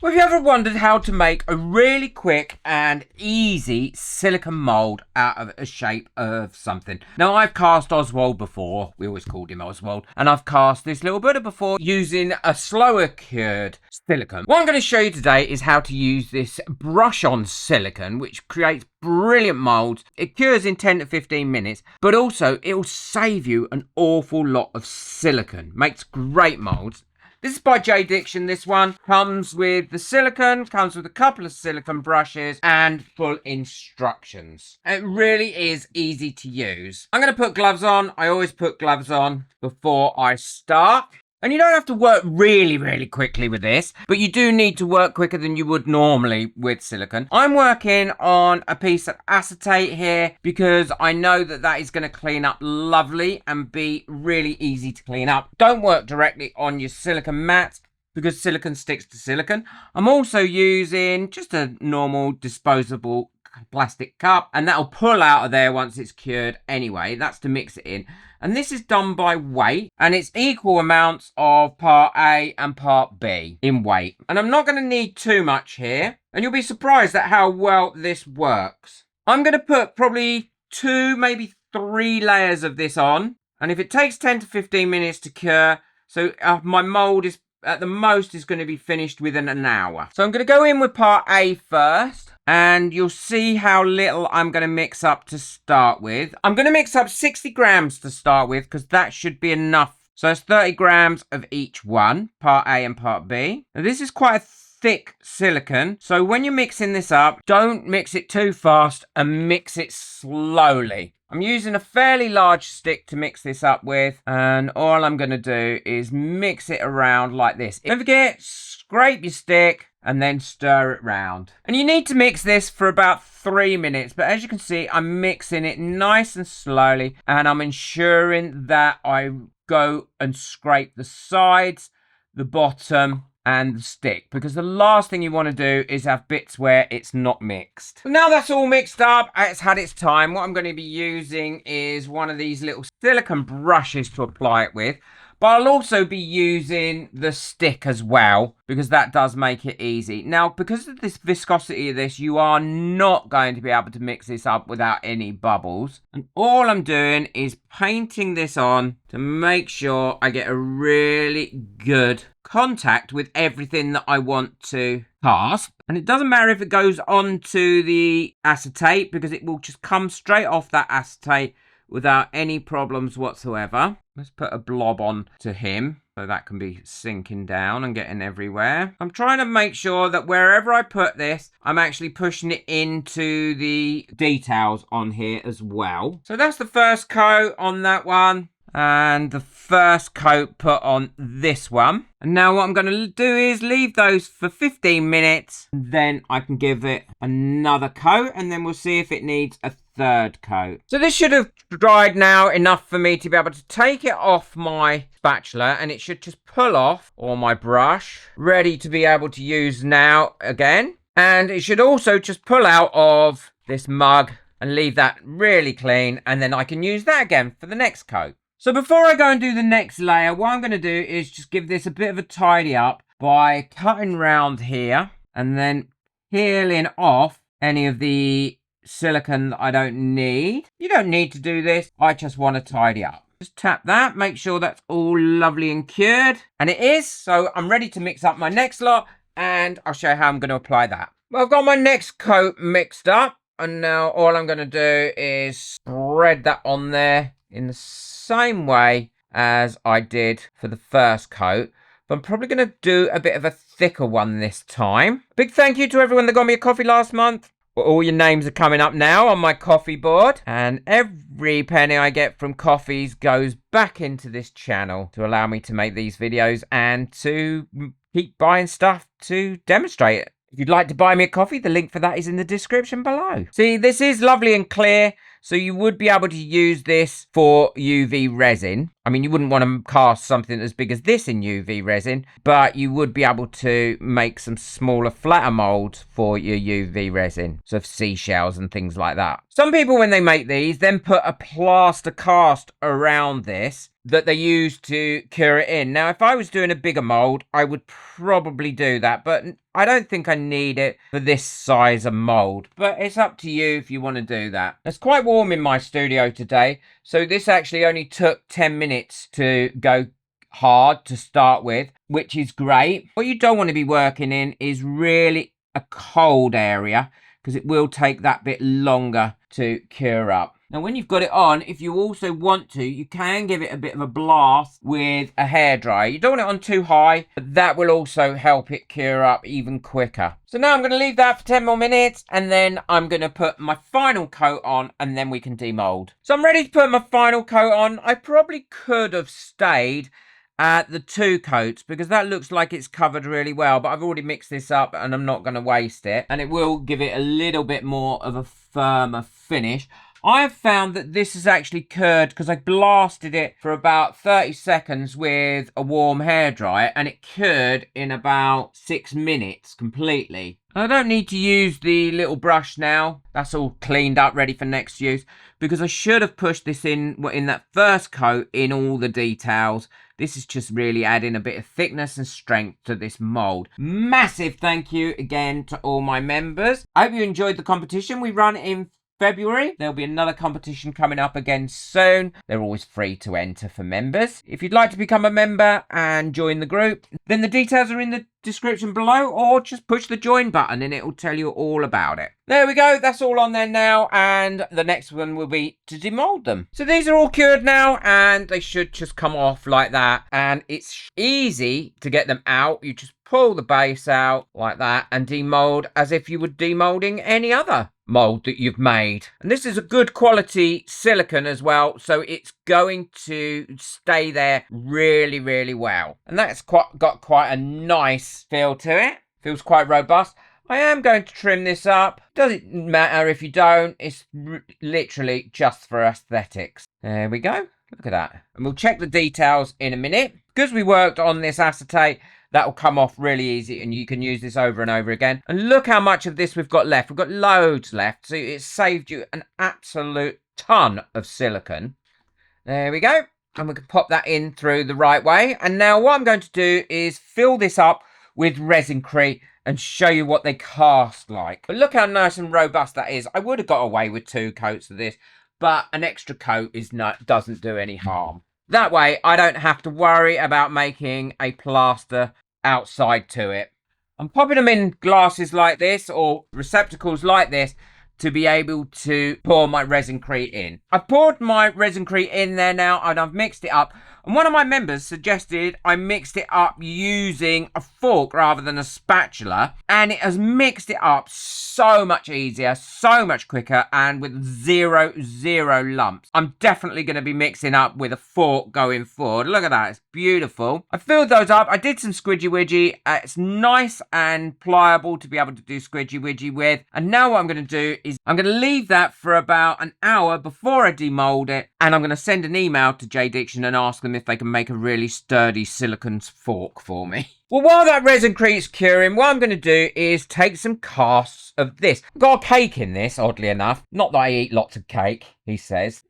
Well, have you ever wondered how to make a really quick and easy silicone mould out of a shape of something? Now, I've cast Oswald before. We always called him Oswald. And I've cast this little Buddha before using a slower cured silicone. What I'm going to show you today is how to use this brush-on silicone, which creates brilliant moulds. It cures in 10 to 15 minutes, but also it will save you an awful lot of silicone. Makes great moulds. This is by J Diction. This one comes with the silicone, comes with a couple of silicone brushes and full instructions. It really is easy to use. I'm going to put gloves on. I always put gloves on before I start. And you don't have to work really quickly with this, but you do need to work quicker than you would normally with silicone. I'm working on a piece of acetate here because I know that that is going to clean up lovely and be really easy to clean up. Don't work directly on your silicone mat because silicone sticks to silicone. I'm also using just a normal disposable plastic cup, and that'll pull out of there once it's cured anyway. That's to mix it in. And this is done by weight, and it's equal amounts of part A and part B in weight. And I'm not going to need too much here, and you'll be surprised at how well this works. I'm going to put probably 2, maybe 3 layers of this on, and if it takes 10 to 15 minutes to cure, so my mould is at the most is going to be finished within an hour. So I'm going to go in with part A first, and you'll see how little I'm going to mix up to start with. I'm going to mix up 60 grams to start with because that should be enough. So it's 30 grams of each one, part A and part B. Now this is quite a thick silicone, so when you're mixing this up, don't mix it too fast and mix it slowly. I'm using a fairly large stick to mix this up with, and all I'm going to do is mix it around like this. Don't forget, scrape your stick and then stir it round. And you need to mix this for about 3 minutes, but as you can see, I'm mixing it nice and slowly, and I'm ensuring that I go and scrape the sides, the bottom, and the stick, because the last thing you want to do is have bits where it's not mixed. Now that's all mixed up, it's had its time. What I'm going to be using is one of these little silicone brushes to apply it with, but I'll also be using the stick as well, because that does make it easy. Now, because of this viscosity of this, you are not going to be able to mix this up without any bubbles. And all I'm doing is painting this on to make sure I get a really good contact with everything that I want to cast. And it doesn't matter if it goes onto the acetate, because it will just come straight off that acetate without any problems whatsoever. Let's put a blob on to him so that can be sinking down and getting everywhere. I'm trying to make sure that wherever I put this, I'm actually pushing it into the details on here as well. So that's the first coat on that one, and the first coat put on this one. And now what I'm going to do is leave those for 15 minutes. Then I can give it another coat, and then we'll see if it needs a third coat. So this should have dried now enough for me to be able to take it off my spatula, and it should just pull off, or my brush, ready to be able to use now again. And it should also just pull out of this mug and leave that really clean, and then I can use that again for the next coat. So before I go and do the next layer, what I'm going to do is just give this a bit of a tidy up by cutting round here and then peeling off any of the silicone that I don't need. You don't need to do this. I just want to tidy up. Just tap that, make sure that's all lovely and cured. And it is, so I'm ready to mix up my next lot, and I'll show you how I'm going to apply that. Well, I've got my next coat mixed up, and now all I'm going to do is spread that on there in the same way as I did for the first coat, but I'm probably going to do a bit of a thicker one this time. Big thank you to everyone that got me a coffee last month. All your names are coming up now on my coffee board, and every penny I get from coffees goes back into this channel to allow me to make these videos and to keep buying stuff to demonstrate it. If you'd like to buy me a coffee, the link for that is in the description below. See, this is lovely and clear, so you would be able to use this for UV resin. I mean, you wouldn't want to cast something as big as this in UV resin, but you would be able to make some smaller, flatter molds for your UV resin, so seashells and things like that. Some people, when they make these, then put a plaster cast around this, that they use to cure it in. Now, if I was doing a bigger mold, I would probably do that, but I don't think I need it for this size of mold, but it's up to you if you want to do that. It's quite warm in my studio today, so this actually only took 10 minutes to go hard to start with, which is great. What you don't want to be working in is really a cold area, because it will take that bit longer to cure up. Now, when you've got it on, if you also want to, you can give it a bit of a blast with a hairdryer. You don't want it on too high, but that will also help it cure up even quicker. So now I'm going to leave that for 10 more minutes, and then I'm going to put my final coat on, and then we can demold. So I'm ready to put my final coat on. I probably could have stayed at the 2 coats because that looks like it's covered really well, but I've already mixed this up and I'm not going to waste it, and it will give it a little bit more of a firmer finish. I have found that this is actually cured because I blasted it for about 30 seconds with a warm hairdryer, and it cured in about 6 minutes completely. I don't need to use the little brush now. That's all cleaned up, ready for next use, because I should have pushed this in that first coat in all the details. This is just really adding a bit of thickness and strength to this mold. Massive thank you again to all my members. I hope you enjoyed the competition we run in February. There'll be another competition coming up again soon. They're always free to enter for members. If you'd like to become a member and join the group, then the details are in the description below, or just push the join button and it will tell you all about it. There we go, that's all on there now, and the next one will be to demold them. So these are all cured now, and they should just come off like that, and it's easy to get them out. You just pull the base out like that and demold as if you were demolding any other mold that you've made. And this is a good quality silicone as well, so it's going to stay there really, really well. And that's got quite a nice feel to it. Feels quite robust. I am going to trim this up. Doesn't matter if you don't. It's literally just for aesthetics. There we go. Look at that. And we'll check the details in a minute. Because we worked on this acetate, that will come off really easy, and you can use this over and over again. And look how much of this we've got left. We've got loads left, so it's saved you an absolute ton of silicone. There we go. And we can pop that in through the right way. And now what I'm going to do is fill this up with Resin-crete and show you what they cast like. But look how nice and robust that is. I would have got away with 2 coats of this, but an extra coat doesn't do any harm. That way, I don't have to worry about making a plaster outside to it. I'm popping them in glasses like this, or receptacles like this, to be able to pour my Resin-crete in. I've poured my Resin-crete in there now, and I've mixed it up. And one of my members suggested I mixed it up using a fork rather than a spatula. And it has mixed it up so much easier, so much quicker, and with zero lumps. I'm definitely going to be mixing up with a fork going forward. Look at that, it's beautiful. I filled those up. I did some squidgy widgy. It's nice and pliable to be able to do squidgy widgy with. And now what I'm going to do is I'm going to leave that for about an hour before I demold it. And I'm going to send an email to J Diction and ask them if they can make a really sturdy silicone fork for me. Well, while that Resin-crete's curing, what I'm going to do is take some casts of this. I've got a cake in this, oddly enough. Not that I eat lots of cake, he says.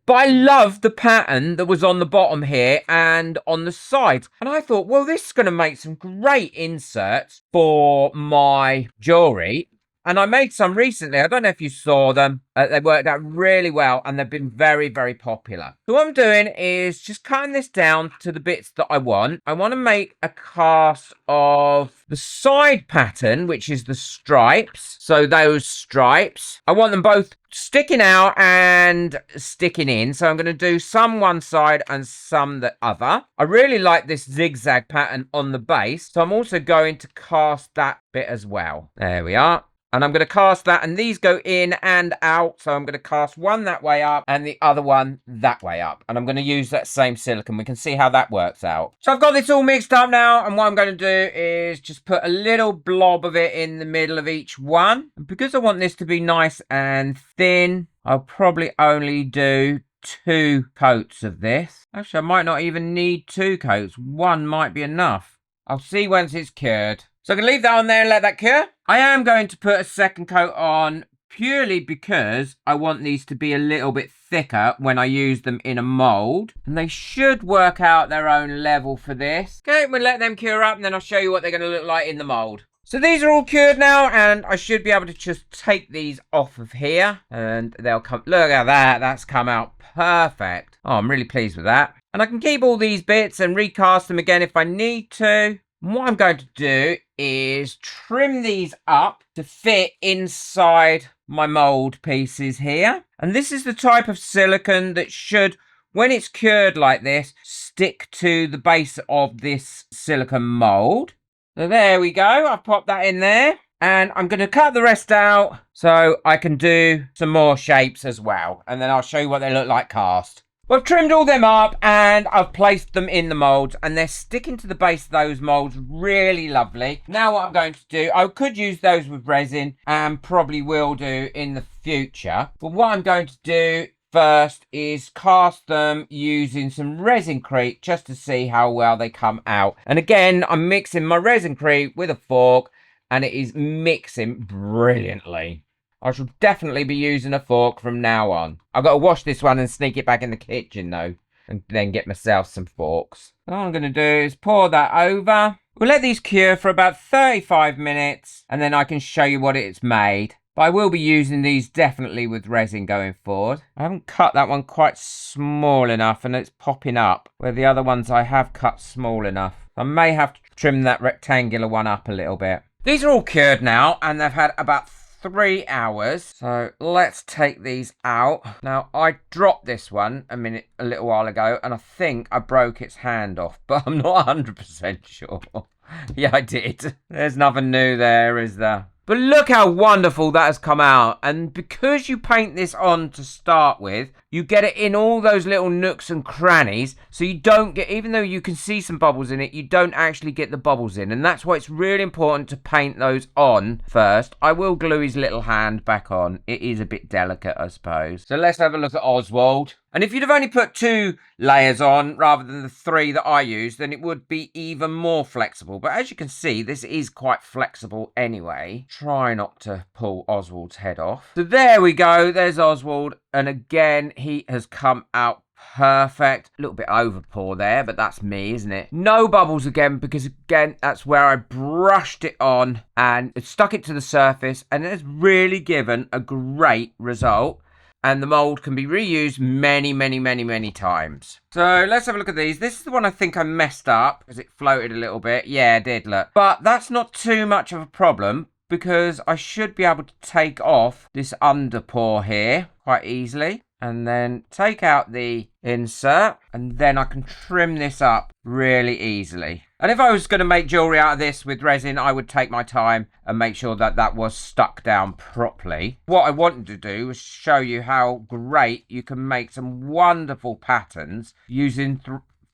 But I love the pattern that was on the bottom here and on the sides. And I thought, well, this is going to make some great inserts for my jewellery. And I made some recently. I don't know if you saw them. They worked out really well, and they've been very, very popular. So what I'm doing is just cutting this down to the bits that I want. I want to make a cast of the side pattern, which is the stripes. So those stripes, I want them both sticking out and sticking in. So I'm going to do some one side and some the other. I really like this zigzag pattern on the base. So I'm also going to cast that bit as well. There we are. And I'm going to cast that, and these go in and out. So I'm going to cast one that way up and the other one that way up. And I'm going to use that same silicone. We can see how that works out. So I've got this all mixed up now. And what I'm going to do is just put a little blob of it in the middle of each one. And because I want this to be nice and thin, I'll probably only do 2 coats of this. Actually, I might not even need 2 coats. 1 might be enough. I'll see once it's cured. So I can leave that on there and let that cure. I am going to put a second coat on purely because I want these to be a little bit thicker when I use them in a mould. And they should work out their own level for this. Okay, we'll let them cure up and then I'll show you what they're going to look like in the mould. So these are all cured now, and I should be able to just take these off of here and they'll come. Look at that. That's come out perfect. Oh, I'm really pleased with that. And I can keep all these bits and recast them again if I need to. And what I'm going to do is trim these up to fit inside my mould pieces here. And this is the type of silicone that should, when it's cured like this, stick to the base of this silicone mould. So there we go. I've popped that in there. And I'm going to cut the rest out so I can do some more shapes as well. And then I'll show you what they look like cast. Well, I've trimmed all them up and I've placed them in the moulds. And they're sticking to the base of those moulds really lovely. Now what I'm going to do, I could use those with resin and probably will do in the future. But what I'm going to do first is cast them using some Resincrete just to see how well they come out. And again, I'm mixing my Resincrete with a fork and it is mixing brilliantly. I shall definitely be using a fork from now on. I've got to wash this one and sneak it back in the kitchen though, and then get myself some forks. All I'm going to do is pour that over. We'll let these cure for about 35 minutes and then I can show you what it's made. But I will be using these definitely with resin going forward. I haven't cut that one quite small enough and it's popping up, where the other ones I have cut small enough. I may have to trim that rectangular one up a little bit. These are all cured now and they've had about 3 hours. So let's take these out. Now I dropped this one a little while ago and I think I broke its hand off, but I'm not 100% sure. Yeah, I did. There's nothing new there, is there? But look how wonderful that has come out. And because you paint this on to start with, you get it in all those little nooks and crannies. So you don't get, even though you can see some bubbles in it, you don't actually get the bubbles in. And that's why it's really important to paint those on first. I will glue his little hand back on. It is a bit delicate, I suppose. So let's have a look at Oswald. And if you'd have only put 2 layers on rather than the 3 that I used, then it would be even more flexible. But as you can see, this is quite flexible anyway. Try not to pull Oswald's head off. So there we go. There's Oswald. And again, he has come out perfect. A little bit over pour there, but that's me, isn't it? No bubbles again, because again, that's where I brushed it on and it stuck it to the surface. And it's really given a great result. And the mould can be reused many times. So let's have a look at these. This is the one I think I messed up because it floated a little bit. Yeah, it did, look. But that's not too much of a problem because I should be able to take off this under pour here quite easily. And then take out the insert. And then I can trim this up really easily. And if I was going to make jewellery out of this with resin, I would take my time and make sure that that was stuck down properly. What I wanted to do was show you how great you can make some wonderful patterns using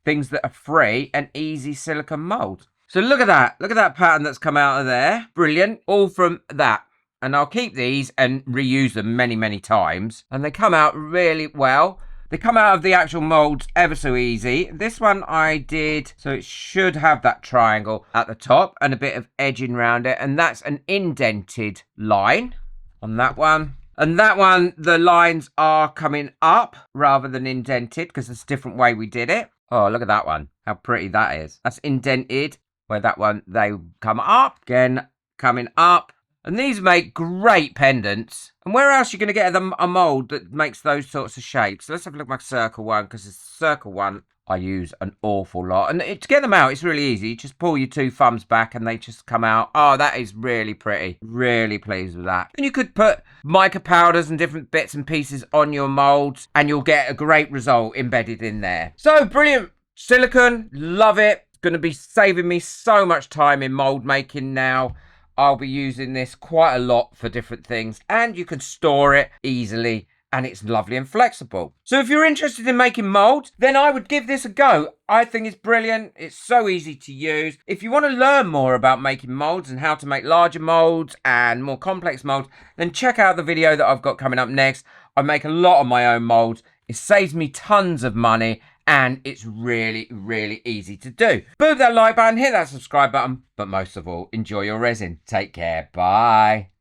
things that are free and easy silicone mould. So look at that. Look at that pattern that's come out of there. Brilliant. All from that. And I'll keep these and reuse them many times. And they come out really well. They come out of the actual moulds ever so easy. This one I did, so it should have that triangle at the top and a bit of edging around it. And that's an indented line on that one. And that one, the lines are coming up rather than indented because it's a different way we did it. Oh, look at that one. How pretty that is. That's indented, where that one, they come up. Again, coming up. And these make great pendants. And where else are you going to get a mould that makes those sorts of shapes? So let's have a look at my circle one, because the circle one I use an awful lot. And to get them out, it's really easy. You just pull your 2 thumbs back and they just come out. Oh, that is really pretty. Really pleased with that. And you could put mica powders and different bits and pieces on your moulds and you'll get a great result embedded in there. So brilliant. Silicone, love it. It's going to be saving me so much time in mould making now. I'll be using this quite a lot for different things and you can store it easily and it's lovely and flexible. So if you're interested in making molds, then I would give this a go. I think it's brilliant. It's so easy to use. If you want to learn more about making molds and how to make larger molds and more complex molds, then check out the video that I've got coming up next. I make a lot of my own molds. It saves me tons of money. And it's really easy to do. Boom that like button, hit that subscribe button. But most of all, enjoy your resin. Take care. Bye.